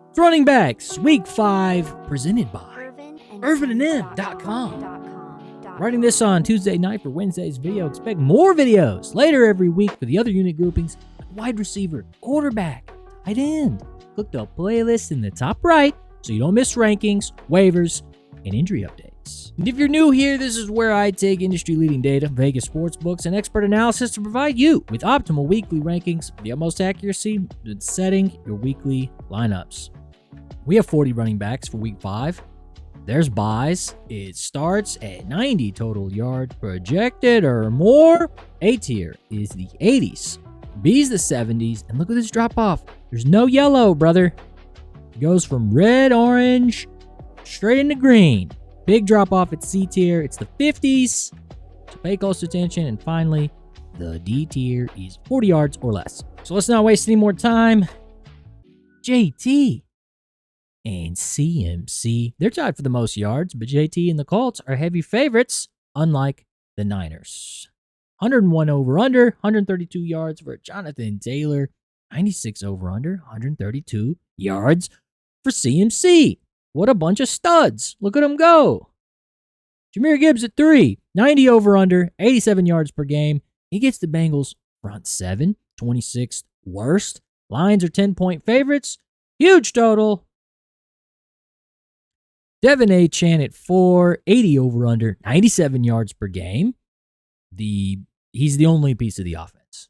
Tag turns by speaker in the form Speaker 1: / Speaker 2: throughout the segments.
Speaker 1: It's Running Backs, Week 5, presented by IrvinandM.com. Writing this on Tuesday night for Wednesday's video. Expect more videos later every week for the other unit groupings like wide receiver, quarterback, tight end. Click the playlist in the top right so you don't miss rankings, waivers, and injury updates. And if you're new here, this is where I take industry-leading data, Vegas sportsbooks, and expert analysis to provide you with optimal weekly rankings, the utmost accuracy in setting your weekly lineups. We have 40 running backs for Week 5. There's buys. It starts at 90 total yards projected or more. A tier is the 80s. B's the 70s. And look at this drop off. There's no yellow, brother. It goes from red, orange, straight into green. Big drop off at C tier. It's the 50s. So pay close attention. And finally, the D tier is 40 yards or less. So let's not waste any more time. JT and CMC. They're tied for the most yards, but JT and the Colts are heavy favorites, unlike the Niners. 101 over-under, 132 yards for Jonathan Taylor. 96 over-under, 132 yards for CMC. What a bunch of studs. Look at them go. Jahmyr Gibbs at 3, 90 over-under, 87 yards per game. He gets the Bengals front 7, 26th worst. Lions are 10-point favorites. Huge total. Devin A. Chan at 4, 80 over-under, 97 yards per game. He's the only piece of the offense.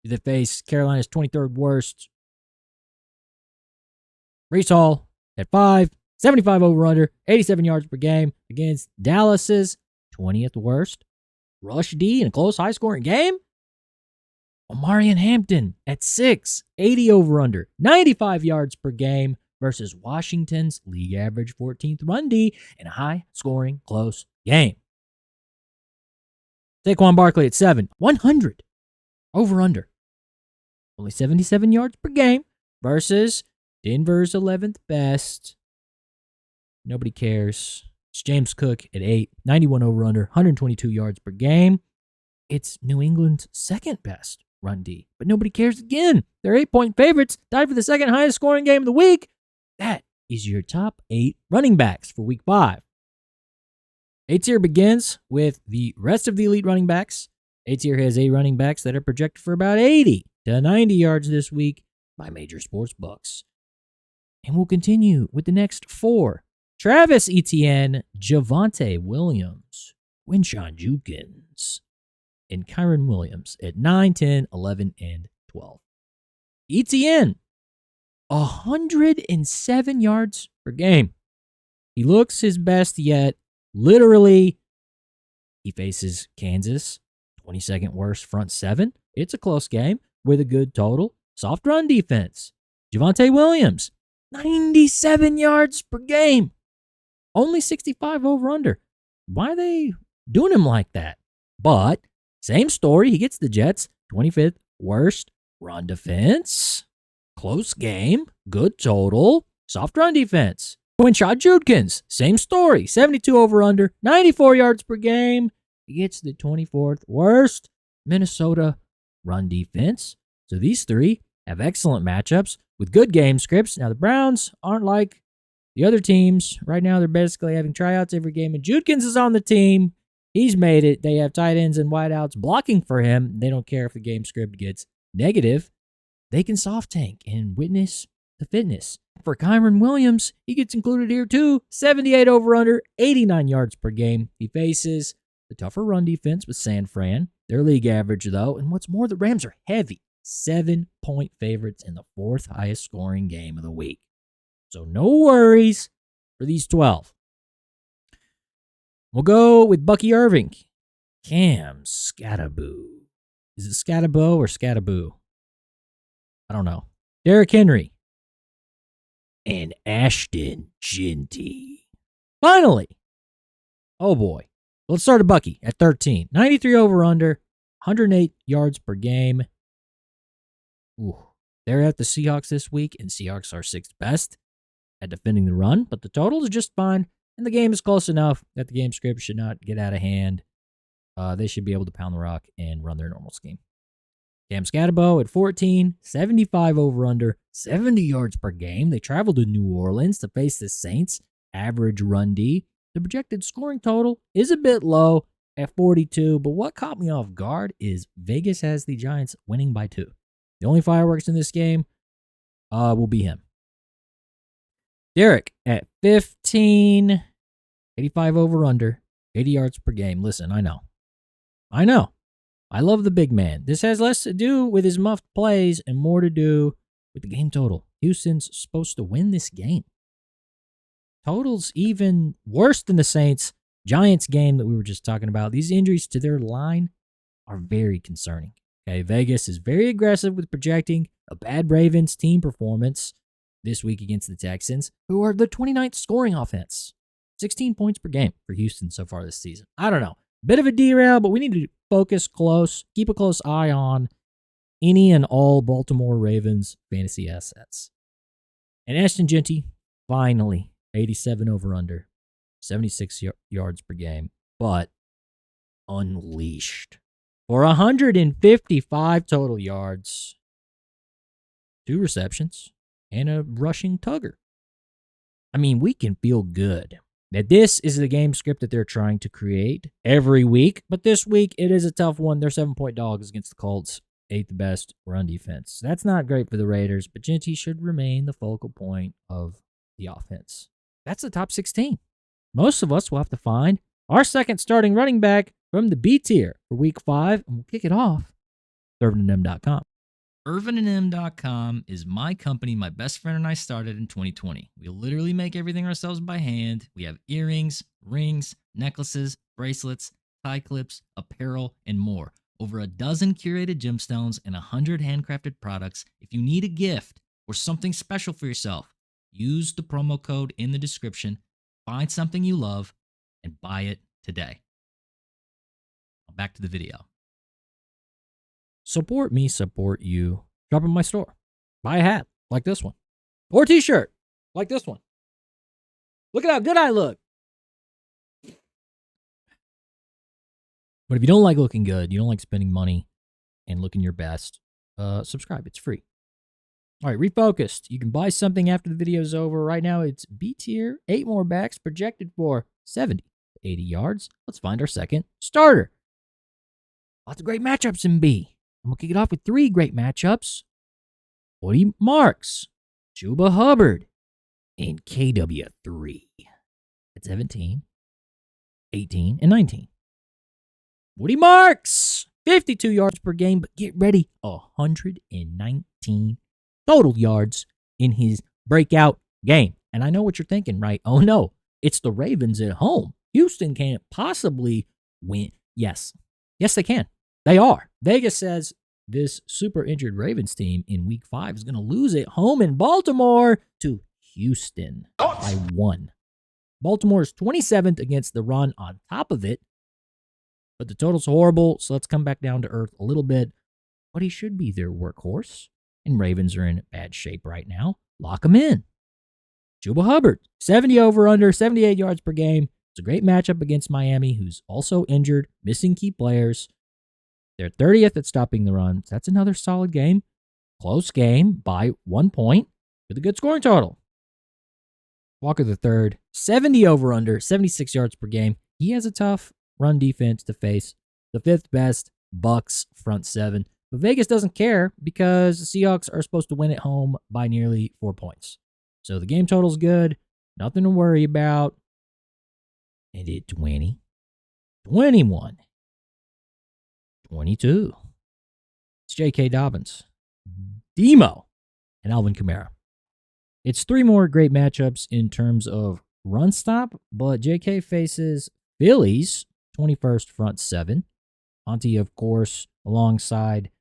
Speaker 1: They face Carolina's 23rd worst. Breece Hall at 5, 75 over-under, 87 yards per game against Dallas's 20th worst. Rush D in a close, high-scoring game. Omarion Hampton at 6, 80 over-under, 95 yards per game versus Washington's league average 14th run D in a high-scoring, close game. Saquon Barkley at 7, 100 over-under, only 77 yards per game versus Denver's 11th best. Nobody cares. It's James Cook at 8, 91 over-under, 122 yards per game. It's New England's second best run D, but nobody cares again. They're 8-point favorites, tied for the second highest scoring game of the week. That is your top 8 running backs for Week 5. A tier begins with the rest of the elite running backs. A tier has 8 running backs that are projected for about 80 to 90 yards this week by major sports books. And we'll continue with the next 4. Travis Etienne, Javonte Williams, Quinshon Judkins, and Kyren Williams at 9, 10, 11, and 12. Etienne, 107 yards per game. He looks his best yet. Literally, he faces Kansas, 22nd worst front 7. It's a close game with a good total. Soft run defense. Javonte Williams, 97 yards per game. Only 65 over-under. Why are they doing him like that? But, same story. He gets the Jets, 25th worst run defense. Close game. Good total. Soft run defense. Quinshon Judkins, same story. 72 over-under, 94 yards per game. He gets the 24th worst Minnesota run defense. So these 3 have excellent matchups with good game scripts. Now, the Browns aren't like the other teams. Right now, they're basically having tryouts every game, and Judkins is on the team. He's made it. They have tight ends and wideouts blocking for him. They don't care if the game script gets negative. They can soft tank and witness the fitness. For Kyren Williams, he gets included here too. 78 over-under, 89 yards per game. He faces the tougher run defense with San Fran. Their league average, though. And what's more, the Rams are heavy. 7-point favorites in the 4th highest scoring game of the week. So no worries for these 12. We'll go with Bucky Irving. Cam Skattebo. Is it Skattebo or Skattebo? I don't know. Derrick Henry. And Ashton Jeanty. Finally. Oh boy. Let's start at Bucky at 13. 93 over-under. 108 yards per game. Ooh. They're at the Seahawks this week, and Seahawks are 6th best at defending the run, but the total is just fine, and the game is close enough that the game script should not get out of hand. They should be able to pound the rock and run their normal scheme. Cam Scatterbo at 14, 75 over under, 70 yards per game. They travel to New Orleans to face the Saints. Average run D. The projected scoring total is a bit low at 42, but what caught me off guard is Vegas has the Giants winning by 2. The only fireworks in this game will be him. Derek at 15, 85 over under, 80 yards per game. Listen, I know. I love the big man. This has less to do with his muffed plays and more to do with the game total. Houston's supposed to win this game. Total's even worse than the Saints Giants game that we were just talking about. These injuries to their line are very concerning. Okay, Vegas is very aggressive with projecting a bad Ravens team performance this week against the Texans, who are the 29th scoring offense. 16 points per game for Houston so far this season. I don't know. Bit of a derail, but we need to focus close, keep a close eye on any and all Baltimore Ravens fantasy assets. And Ashton Jeanty, finally, 87 over under, 76 yards per game, but unleashed for 155 total yards, 2 receptions, and a rushing tugger. I mean, we can feel good that this is the game script that they're trying to create every week, but this week it is a tough one. They're 7-point dogs against the Colts, 8th best run defense. That's not great for the Raiders, but Jeanty should remain the focal point of the offense. That's the top 16. Most of us will have to find our second starting running back from the B tier for week 5, and we'll kick it off with IrvinandM.com. IrvinandM.com is my company my best friend and I started in 2020. We literally make everything ourselves by hand. We have earrings, rings, necklaces, bracelets, tie clips, apparel, and more. Over a dozen curated gemstones and 100 handcrafted products. If you need a gift or something special for yourself, use the promo code in the description, find something you love, and buy it today. Back to the video. Support me, support you. Drop in my store. Buy a hat like this one. Or a t-shirt like this one. Look at how good I look. But if you don't like looking good, you don't like spending money and looking your best, subscribe. It's free. All right, refocused. You can buy something after the video's over. Right now, it's B tier. 8 more backs projected for 70 to 80 yards. Let's find our second starter. Lots of great matchups in B. I'm going to kick it off with 3 great matchups. Woody Marks, Chuba Hubbard, and KW3 at 17, 18, and 19. Woody Marks, 52 yards per game, but get ready, 119 total yards in his breakout game. And I know what you're thinking, right? Oh no, it's the Ravens at home. Houston can't possibly win. Yes, they can. They are. Vegas says this super injured Ravens team in week 5 is going to lose at home in Baltimore to Houston by 1. Baltimore is 27th against the run on top of it, but the total's horrible, so let's come back down to earth a little bit. But he should be their workhorse, and Ravens are in bad shape right now. Lock him in. Chuba Hubbard, 70 over under, 78 yards per game. It's a great matchup against Miami, who's also injured, missing key players. They're 30th at stopping the run. So that's another solid game. Close game by 1 point with a good scoring total. Walker III, 70 over under, 76 yards per game. He has a tough run defense to face. The 5th best Bucks front 7. But Vegas doesn't care because the Seahawks are supposed to win at home by nearly 4 points. So the game total's good. Nothing to worry about. And at 20, 21, 22. It's J.K. Dobbins, Demo, and Alvin Kamara. It's 3 more great matchups in terms of run stop, but J.K. faces Phillies, 21st front 7. Monty, of course, alongside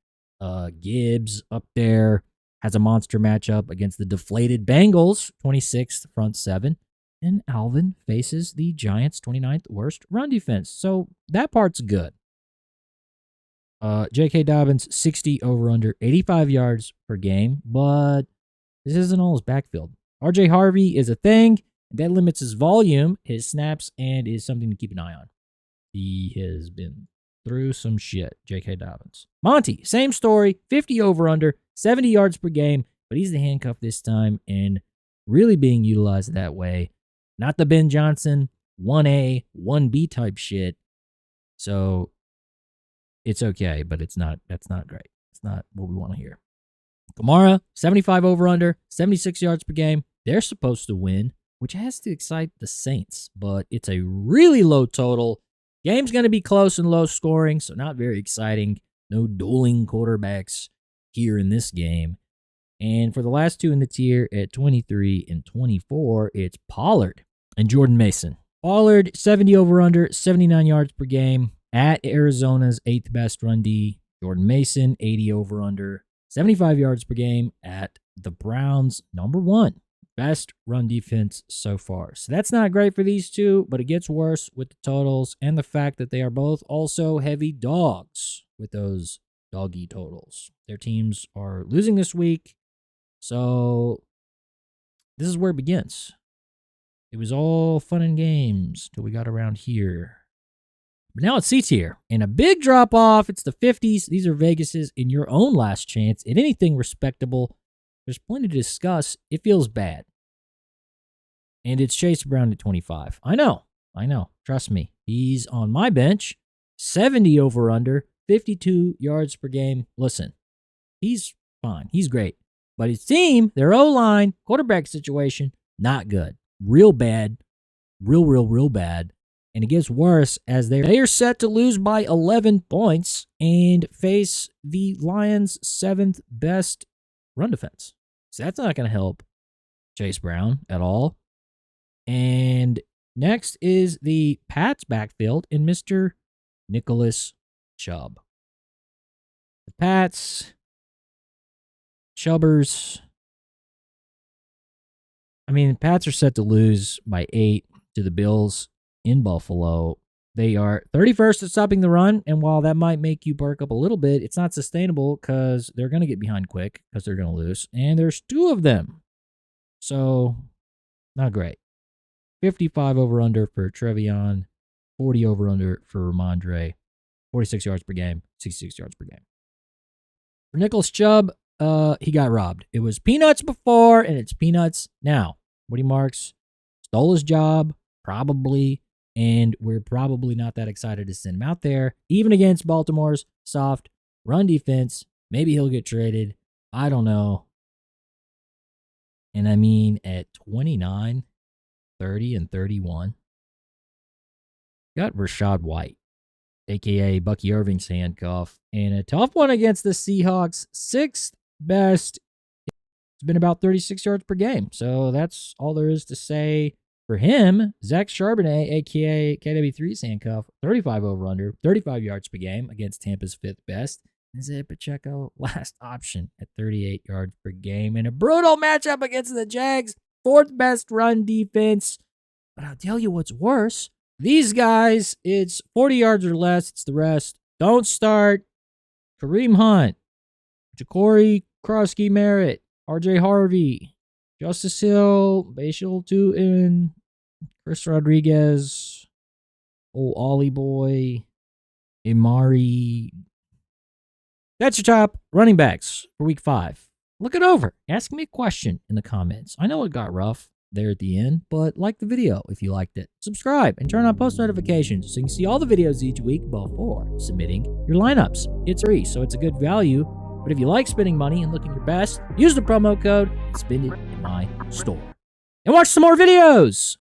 Speaker 1: Gibbs up there, has a monster matchup against the deflated Bengals, 26th front 7. And Alvin faces the Giants' 29th worst run defense. So that part's good. J.K. Dobbins, 60 over under, 85 yards per game, but this isn't all his backfield. R.J. Harvey is a thing, and that limits his volume, his snaps, and is something to keep an eye on. He has been through some shit, J.K. Dobbins. Monty, same story, 50 over-under, 70 yards per game, but he's the handcuff this time and really being utilized that way. Not the Ben Johnson 1A, 1B type shit. So it's okay, but that's not great. It's not what we want to hear. Kamara, 75 over-under, 76 yards per game. They're supposed to win, which has to excite the Saints, but it's a really low total. Game's going to be close and low scoring, so not very exciting. No dueling quarterbacks here in this game. And for the last two in the tier at 23 and 24, it's Pollard and Jordan Mason. Pollard, 70 over-under, 79 yards per game at Arizona's 8th best run D. Jordan Mason, 80 over-under, 75 yards per game at the Browns' number 1 best run defense so far. So that's not great for these two, but it gets worse with the totals and the fact that they are both also heavy dogs with those doggy totals. Their teams are losing this week, so this is where it begins. It was all fun and games till we got around here. But now it's C tier. And a big drop off. It's the 50s. These are Vegas's in your own last chance at anything respectable. There's plenty to discuss. It feels bad. And it's Chase Brown at 25. I know. Trust me. He's on my bench. 70 over under, 52 yards per game. Listen, he's fine. He's great. But his team, their O-line, quarterback situation, not good. Real bad. Real bad. And it gets worse as they are set to lose by 11 points and face the Lions' 7th best run defense. So that's not going to help Chase Brown at all. And next is the Pats backfield in Mr. Nicholas Chubb. The Pats, Chubbers. I mean, the Pats are set to lose by 8 to the Bills in Buffalo. They are 31st at stopping the run, and while that might make you perk up a little bit, it's not sustainable because they're going to get behind quick because they're going to lose, and there's 2 of them. So, not great. 55 over-under for Trevion, 40 over-under for Ramondre, 46 yards per game, 66 yards per game. For Nicholas Chubb, he got robbed. It was peanuts before, and it's peanuts now. Woody Marks stole his job, probably, and we're probably not that excited to send him out there, even against Baltimore's soft run defense. Maybe he'll get traded. I don't know. And I mean, at 29, 30, and 31, got Rachaad White, a.k.a. Bucky Irving's handcuff, and a tough one against the Seahawks. 6th best. It's been about 36 yards per game. So that's all there is to say for him. Zach Charbonnet, a.k.a. KW3's handcuff, 35 over-under, 35 yards per game against Tampa's 5th best. Isaiah Pacheco, last option at 38 yards per game. In a brutal matchup against the Jags, 4th best run defense. But I'll tell you what's worse. These guys, it's 40 yards or less. It's the rest. Don't start Kareem Hunt, Ja'Cory Krosky-Merritt, RJ Harvey, Justice Hill, Bashal Tutin, Chris Rodriguez, Ollie Boy, Imari. That's your top running backs for week 5. Look it over. Ask me a question in the comments. I know it got rough there at the end, but like the video if you liked it. Subscribe and turn on post notifications so you can see all the videos each week before submitting your lineups. It's free, so it's a good value. But if you like spending money and looking your best, use the promo code and spend it in my store. And watch some more videos!